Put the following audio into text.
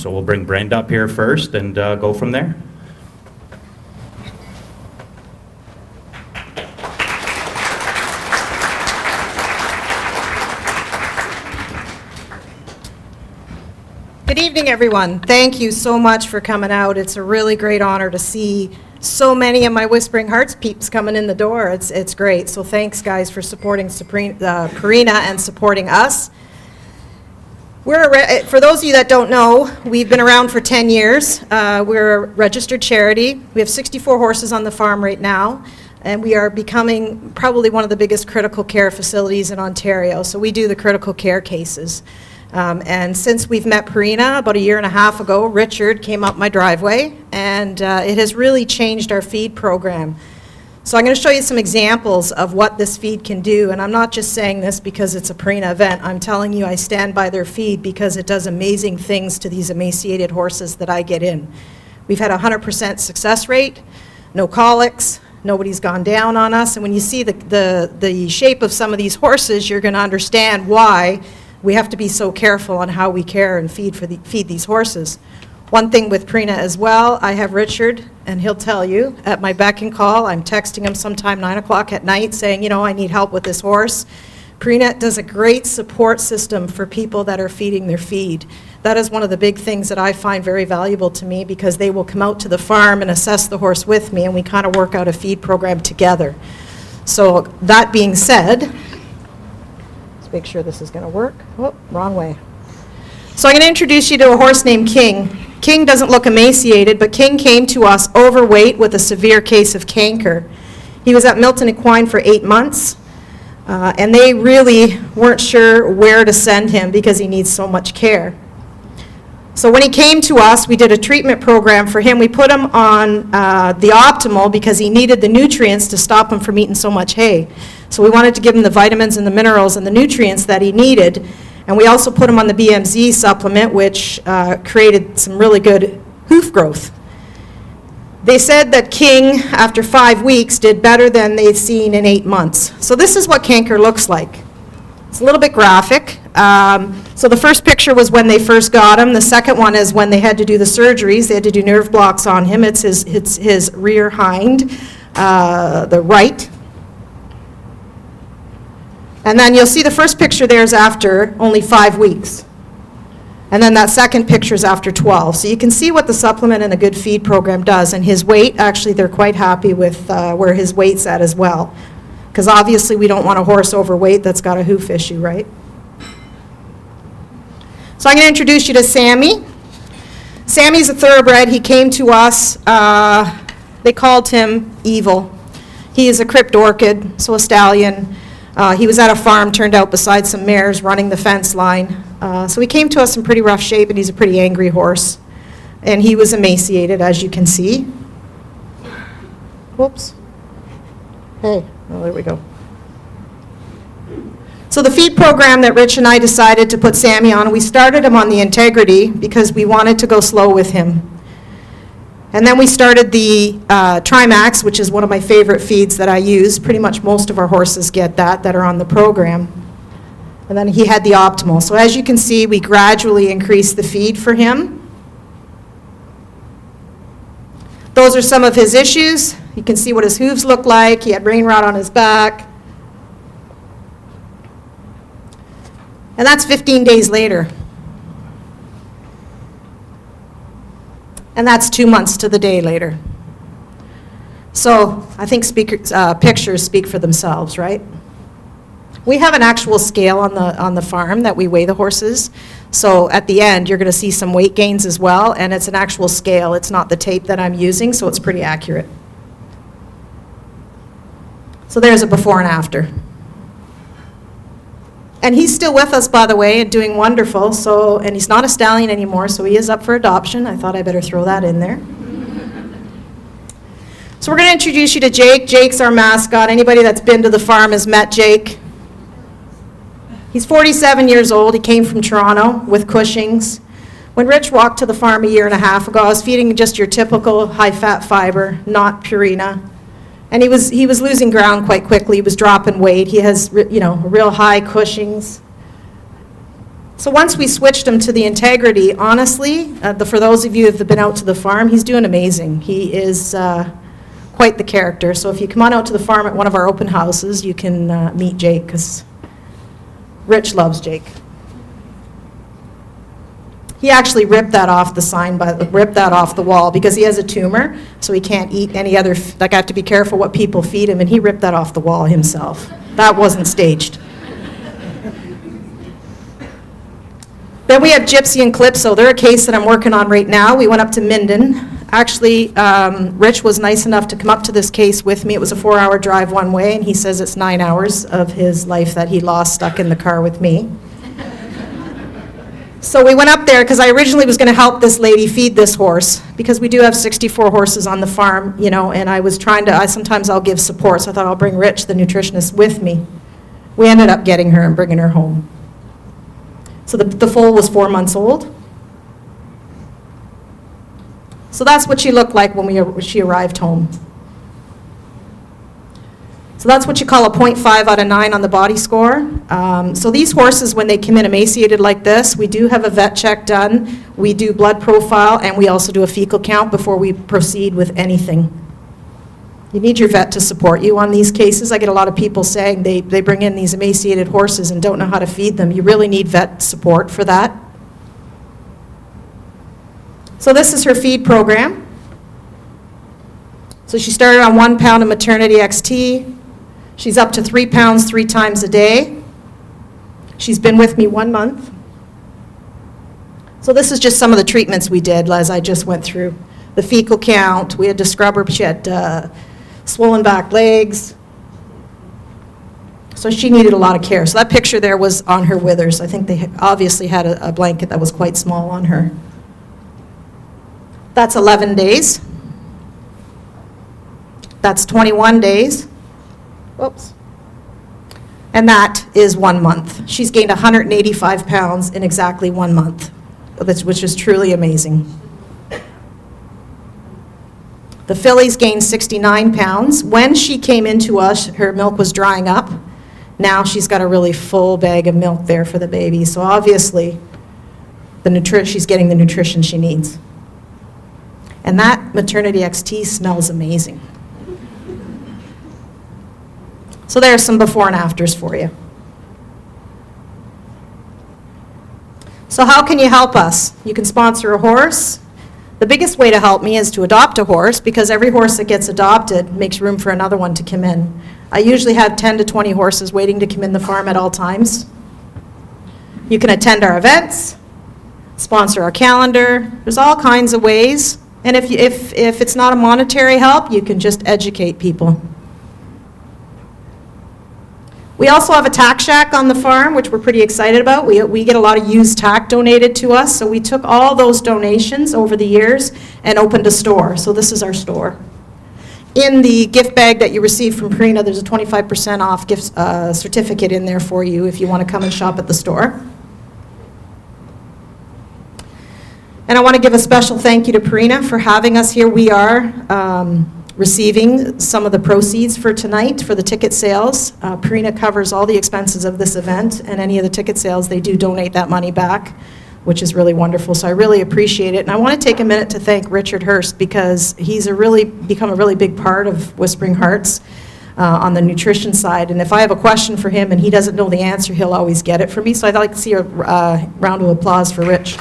So we'll bring Brenda up here first and go from there. Good evening, everyone. Thank you so much for coming out. It's a really great honor to see so many of my Whispering Hearts peeps coming in the door. It's great. So thanks, guys, for supporting Purina and supporting us. For those of you that don't know, we've been around for 10 years. We're a registered charity. We have 64 horses on the farm right now, and we are becoming probably one of the biggest critical care facilities in Ontario. So we do the critical care cases. And since we've met Purina about a year and a half ago, Richard came up my driveway, and it has really changed our feed program. So I'm going to show you some examples of what this feed can do, and I'm not just saying this because it's a Purina event. I'm telling you I stand by their feed because it does amazing things to these emaciated horses that I get in. We've had a 100% success rate, no colics, nobody's gone down on us, and when you see the shape of some of these horses, you're going to understand why we have to be so careful on how we care and feed these horses. One thing with Purina as well, I have Richard, and he'll tell you, at my beck and call, I'm texting him sometime 9 o'clock at night saying, you know, I need help with this horse. Purina does a great support system for people that are feeding their feed. That is one of the big things that I find very valuable to me, because they will come out to the farm and assess the horse with me, and we kind of work out a feed program together. So that being said, make sure this is going to work. Oh, wrong way. So I'm going to introduce you to a horse named King. King doesn't look emaciated, but King came to us overweight with a severe case of canker. He was at Milton Equine for 8 months, and they really weren't sure where to send him because he needs so much care. So when he came to us, we did a treatment program for him. We put him on the optimal because he needed the nutrients to stop him from eating so much hay. So we wanted to give him the vitamins and the minerals and the nutrients that he needed. And we also put him on the BMZ supplement, which created some really good hoof growth. They said that King, after 5 weeks, did better than they'd seen in 8 months. So this is what canker looks like. It's a little bit graphic. So the first picture was when they first got him. The second one is when they had to do the surgeries. They had to do nerve blocks on him. It's his rear hind, the right. And then you'll see the first picture there is after only 5 weeks. And then that second picture is after 12. So you can see what the supplement and a good feed program does. And his weight, actually, they're quite happy with where his weight's at as well. Because obviously we don't want a horse overweight that's got a hoof issue, right? So I'm going to introduce you to Sammy. Sammy's a thoroughbred. He came to us. They called him Evil. He is a crypt orchid, so a stallion. He was at a farm, turned out beside some mares running the fence line. So he came to us in pretty rough shape, and he's a pretty angry horse. And he was emaciated, as you can see. Whoops. Hey, oh, there we go. So the feed program that Rich and I decided to put Sammy on, we started him on the Integrity because we wanted to go slow with him. And then we started the Trimax, which is one of my favorite feeds that I use. Pretty much most of our horses get that are on the program. And then he had the Optimal. So as you can see, we gradually increased the feed for him. Those are some of his issues. You can see what his hooves look like. He had rain rot on his back. And that's 15 days later. And that's 2 months to the day later. So I think pictures speak for themselves, right? We have an actual scale on the farm that we weigh the horses. So at the end, you're going to see some weight gains as well, and it's an actual scale. It's not the tape that I'm using, so it's pretty accurate. So there's a before and after. And he's still with us, by the way, and doing wonderful. So, and he's not a stallion anymore, so he is up for adoption. I thought I better throw that in there. So we're going to introduce you to Jake. Jake's our mascot. Anybody that's been to the farm has met Jake. He's 47 years old. He came from Toronto with Cushing's. When Rich walked to the farm a year and a half ago, I was feeding just your typical high-fat fiber, not Purina. And he was losing ground quite quickly. He was dropping weight. He has, a real high Cushing's. So once we switched him to the Integrity, honestly, for those of you who have been out to the farm, he's doing amazing. He is quite the character. So if you come on out to the farm at one of our open houses, you can meet Jake, because Rich loves Jake. He actually ripped that off the sign, ripped that off the wall, because he has a tumor, so he can't eat any other, like I have to be careful what people feed him, and he ripped that off the wall himself. That wasn't staged. Then we have Gypsy and Calypso. They're a case that I'm working on right now. We went up to Minden. Actually, Rich was nice enough to come up to this case with me. It was a 4-hour drive one way, and he says it's 9 hours of his life that he lost stuck in the car with me. So we went up there because I originally was going to help this lady feed this horse, because we do have 64 horses on the farm, you know, and I was trying to, sometimes I'll give support, so I thought I'll bring Rich, the nutritionist, with me. We ended up getting her and bringing her home. So the foal was 4 months old. So that's what she looked like when she arrived home. So that's what you call a 0.5 out of 9 on the body score. So these horses, when they come in emaciated like this, we do have a vet check done. We do blood profile, and we also do a fecal count before we proceed with anything. You need your vet to support you on these cases. I get a lot of people saying they bring in these emaciated horses and don't know how to feed them. You really need vet support for that. So this is her feed program. So she started on 1 pound of Maternity XT. She's up to 3 pounds 3 times a day. She's been with me 1 month. So this is just some of the treatments we did as I just went through. The fecal count, we had to scrub her, she had swollen back legs. So she needed a lot of care. So that picture there was on her withers. I think they obviously had a blanket that was quite small on her. That's 11 days. That's 21 days. Whoops. And that is 1 month. She's gained 185 pounds in exactly 1 month, which is truly amazing. The fillies gained 69 pounds. When she came into us, her milk was drying up. Now she's got a really full bag of milk there for the baby. So obviously, she's getting the nutrition she needs. And that Maternity XT smells amazing. So there are some before and afters for you. So how can you help us? You can sponsor a horse. The biggest way to help me is to adopt a horse, because every horse that gets adopted makes room for another one to come in. I usually have 10 to 20 horses waiting to come in the farm at all times. You can attend our events, sponsor our calendar. There's all kinds of ways. And if it's not a monetary help, you can just educate people. We also have a tack shack on the farm, which we're pretty excited about. We get a lot of used tack donated to us, so we took all those donations over the years and opened a store. So this is our store. In the gift bag that you received from Purina, there's a 25% off gift certificate in there for you if you want to come and shop at the store. And I want to give a special thank you to Purina for having us here. We are receiving some of the proceeds for tonight for the ticket sales. Purina covers all the expenses of this event, and any of the ticket sales, they do donate that money back, which is really wonderful. So I really appreciate it. And I want to take a minute to thank Richard Hurst, because he's become a really big part of Whispering Hearts on the nutrition side. And if I have a question for him and he doesn't know the answer, he'll always get it for me. So I'd like to see a round of applause for Rich.